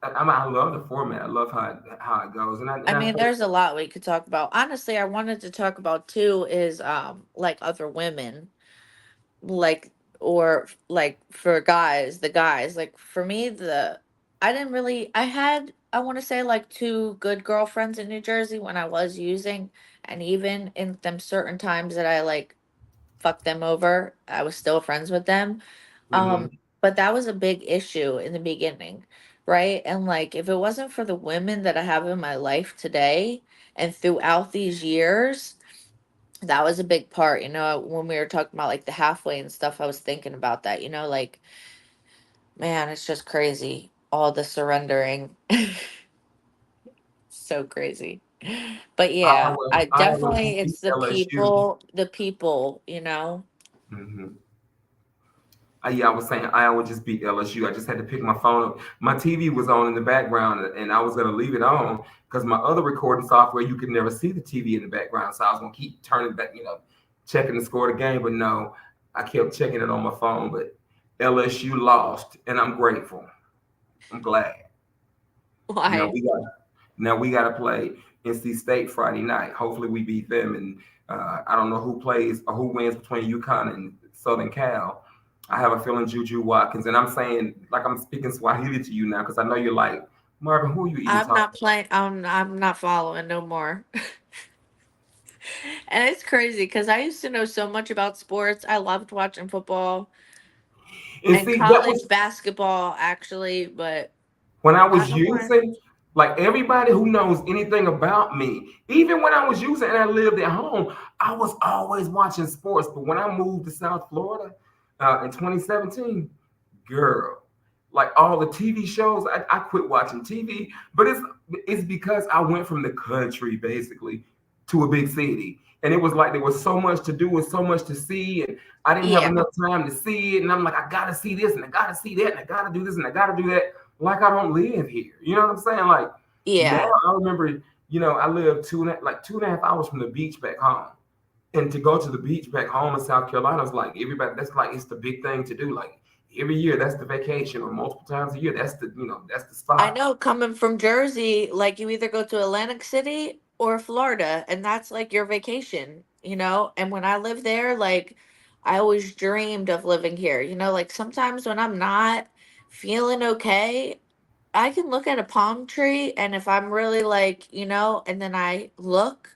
I love the format. I love how it goes, and I I and I mean, think there's a lot we could talk about. Honestly, I wanted to talk about too is like other women, like, or like for guys, the guys, like for me, the I didn't really I had, I want to say, like, two good girlfriends in New Jersey when I was using, and even in them certain times that I like fucked them over, I was still friends with them. um mhm, but that was a big issue in the beginning, right? And like, if it wasn't for the women that I have in my life today and throughout these years, that was a big part. When we were talking about like the halfway and stuff, I was thinking about that. Like, man, it's just crazy, all the surrendering. So crazy. But yeah, I I always definitely, just beat it's the LSU. people, the people. Mhm. Yeah, I was saying I would just beat LSU. I just had to pick my phone up. My TV was on in the background, and I was going to leave it on because my other recording software, you could never see the TV in the background. So I was going to keep turning back, checking the score of the game. But no, I kept checking it on my phone. But LSU lost, and I'm grateful. I'm glad. Now Why? we got now we got to play NC State Friday night. Hopefully we beat them, and I don't know who plays or who wins between UConn and Southern Cal. I have a feeling Juju Watkins, and I'm saying like I'm speaking Swahili to you now because I know you're like Marvin. Who are you even I'm talking not playing. I'm not following no more. And it's crazy because I used to know so much about sports. I loved watching football about? And and see, that was college basketball, actually, but when I not was no more. using, like everybody who knows anything about me, even when I was using and I lived at home, I was always watching sports. But when I moved to South Florida in 2017, girl, like all the TV shows, I quit watching TV. But it's because I went from the country basically to a big city. And it was like there was so much to do and so much to see, and I didn't have Yeah, enough time to see it. And I'm like, I gotta see this, and I gotta see that, and I gotta do this, and I gotta do that. Like I don't live here. You know what I'm saying? Like now, yeah, I remember, I live 2.5 hours from the beach back home, and to go to the beach back home in South Carolina is like everybody. That's like it's the big thing to do. Like every year, that's the vacation, or multiple times a year. That's the I spot. know, coming from Jersey, like, you either go to Atlantic City or Florida, and that's like your vacation. And when I lived there, like, I always dreamed of living here. Like, sometimes when I'm not feeling okay, I can look at a palm tree, and if I'm really like, and then I look,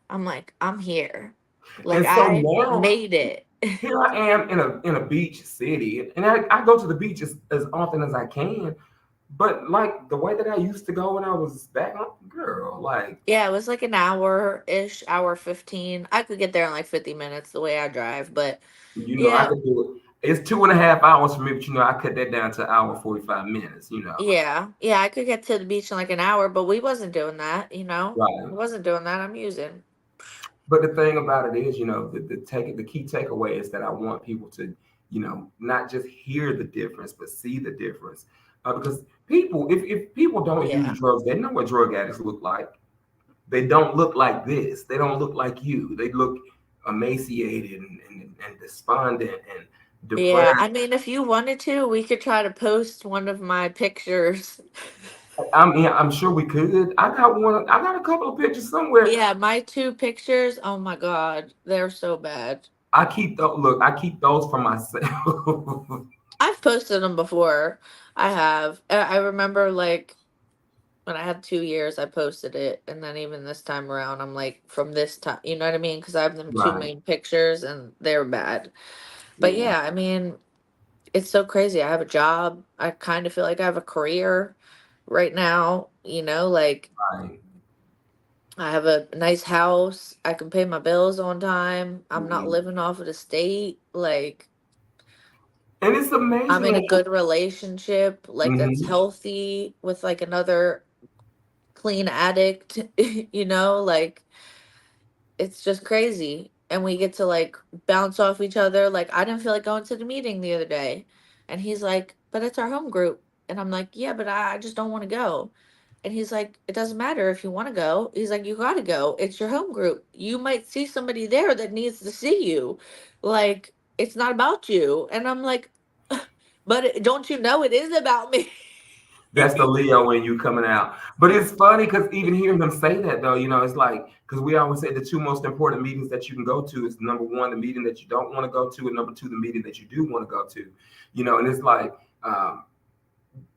I'm like, I'm here. Like, And so I now made it. here I am in a beach city, and I go to the beach as often as I can. But like the way that I used to go when I was back home, girl, like Yeah, it was like an hour ish, hour 15. I could get there in like 50 minutes the way I drive, but I yeah, could do it. It's 2.5 hours for me, but I cut that down to an hour 45 minutes. yeah, I could get to the beach in like an hour, but we wasn't doing that, Right. I wasn't doing that. I'm using. But the thing about it is, the key takeaway is that I want people to, not just hear the difference, but see the difference. Because people, if people don't Yeah. use drugs, they know what drug addicts look like. They don't look like this. They don't look like you. They look emaciated and despondent and Yeah, depressed. I mean, if you wanted to, we could try to post one of my pictures. I'm sure we could. I got one. I got a couple of pictures somewhere. Yeah, my two pictures. Oh my God, they're so bad. I keep those. Look, I keep those for myself. I've posted them before. I have. I remember like when I had 2 years, I posted it, and then even this time around, I'm like, from this time, you know what I mean? Because I have them two Right. main pictures, and they're bad. But Yeah. yeah, I mean, it's so crazy. I have a job. I kind of feel like I have a career right now. Like Right. I have a nice house. I can pay my bills on time. I'm not Mhm. living off of the state. Like And it's I'm amazing in a that you. good relationship, like that's Mhm. healthy with like another clean addict, like it's just crazy. And we get to like bounce off each other. Like I didn't feel like going to the meeting the other day. And he's like, but it's our home group. And I'm like, yeah, but I just don't want to go. And he's like, it doesn't matter if you want to go. He's like, you got to go. It's your home group. You might see somebody there that needs to see you. Like, it's not about you. And I'm like, but don't you know it is about me? That's the Leo in you coming out. But it's funny because even hearing them say that though, it's like because we always say the two most important meetings that you can go to is number one, the meeting that you don't want to go to, and number two, the meeting that you do want to go to. And it's like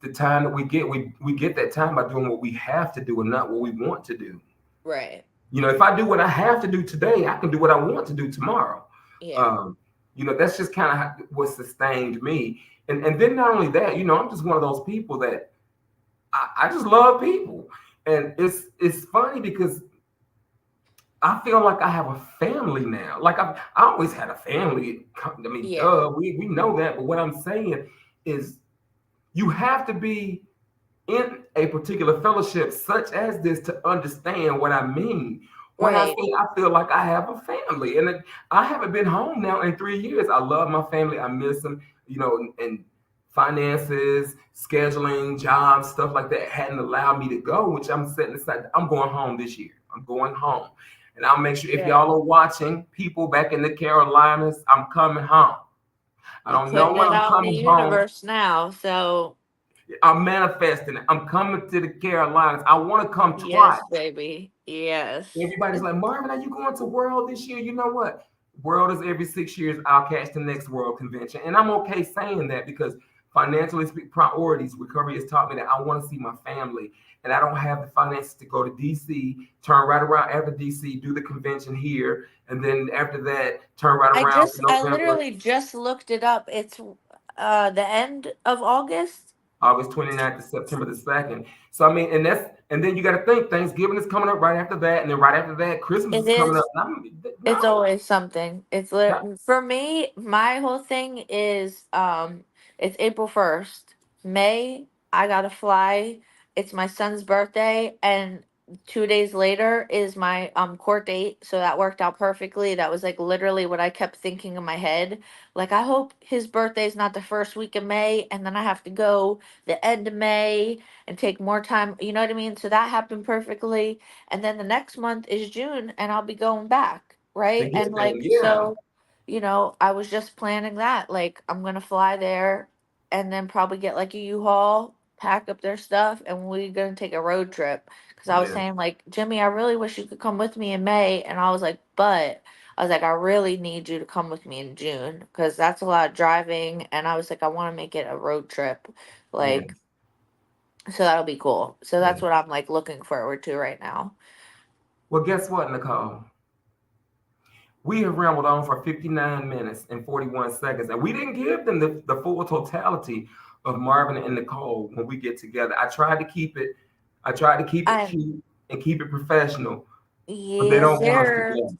the time that we get that time by doing what we have to do and not what we want to do. Right. If I do what I have to do today, I can do what I want to do tomorrow. Yeah. Um, that's just kind of what sustained me. And then not only that, I'm just one of those people that I just love people. And it's funny because I feel like I have a family now. Like I always had a family. I mean, Yeah. duh, we know that. But what I'm saying is you have to be in a particular fellowship such as this to understand what I mean. When I Right. say I feel like I have a family, and I haven't been home now in 3 years. I love my family. I miss them. And finances, scheduling, jobs, stuff like that hadn't allowed me to go, which I'm setting aside. I'm going home this year. I'm going home. And I'll make sure if Yeah. y'all are watching, people back in the Carolinas, I'm coming home. I You don't know putting when it I'm out in the coming home. universe now. So, I'm manifesting it. I'm coming to the Carolinas. I want to come twice. yes, baby. Yes. Everybody's like, Marvin, are you going to World this year? You know what? World is every 6 years. I'll catch the next World convention. And I'm okay saying that because financially speak priorities, recovery has taught me that I want to see my family. And I don't have the finances to go to DC, turn right around after DC, do the convention here, and then after that, turn right around in I November. literally just looked it up. It's the end of August. August 29th to September the 2nd. So I mean, and then you got to think Thanksgiving is coming up right after that, and then right after that, Christmas It is coming up. is. It's No, always something. For me, my whole thing is it's April 1st. May, I gotta fly. It's my son's birthday, and 2 days later is my court date. So that worked out perfectly. That was like literally what I kept thinking in my head. Like I hope his birthday is not the first week of May, and then I have to go the end of May and take more time. You know what I mean? So that happened perfectly, and then the next month is June and I'll be going back, to right? get And them, like yeah, so, I was just planning that. Like I'm gonna fly there and then probably get like a U-Haul, pack up their stuff, and we're gonna take a road trip. Cause I was yeah, saying like, Jimmy, I really wish you could come with me in May. And I was like, but I was like, I really need you to come with me in June because that's a lot of driving. And I was like, I want to make it a road trip. yeah, Like, so that'll be cool. So yeah. that's what I'm like looking forward to right now. Well, guess what, Nicole? We have rambled on for 59 minutes and 41 seconds, and we didn't give them the full totality of Marvin and Nicole when we get together. I tried to keep it I cute and keep it professional, but they Yes, don't want us sir. together.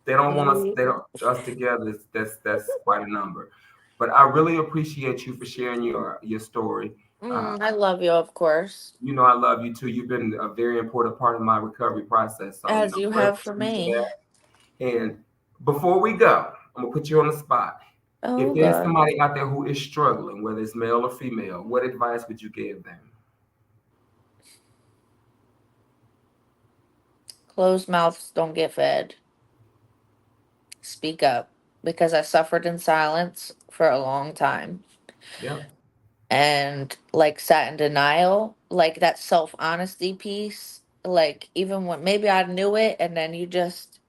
They don't want us. Ye- They don't us together. That's quite a number. But I really appreciate you for sharing your story. Uh, I love you, of course, you know I love you too. You've been a very important part of my recovery process. So as you have grateful for to you for me. that. And before we go, I'm gonna put you on the spot. If Oh there's God, somebody out there who is struggling, whether it's male or female, what advice would you give them? closed mouths don't get fed. Speak up, because I suffered in silence for a long time, Yeah, and like sat in denial, like that self honesty piece. Like even when maybe I knew it, and then you just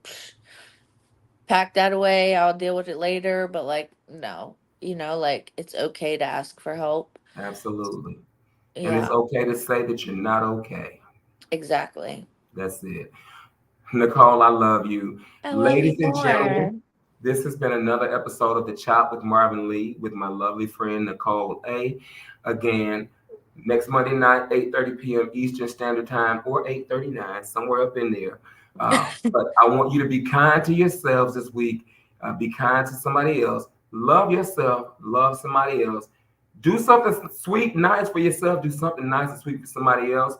pack that away. I'll deal with it later. But like no, like it's okay to ask for help. absolutely. And it's Yeah, okay to say that you're not okay. exactly. That's it. Nicole, I love you. I love you Ladies and more. gentlemen, this has been another episode of The Chop with Marvin Lee with my lovely friend Nicole A. Again, next Monday night, 8:30 p.m. Eastern Standard Time or 8:39, somewhere up in there. But I want you to be kind to yourselves this week. Be kind to somebody else. Love yourself. Love somebody else. Do something sweet, nice for yourself. Do something nice and sweet for somebody else.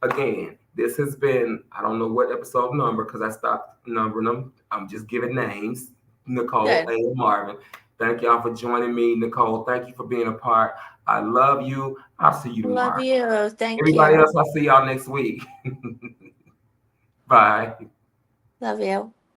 Again, this has been, I don't know what episode number because I stopped numbering them. I'm just giving names. Nicole A. Good. and Marvin. Thank y'all for joining me. Nicole, thank you for being a part. I love you. I'll see you Love tomorrow. you. Thank Everybody you. else, I'll see y'all next week. Bye. Love you.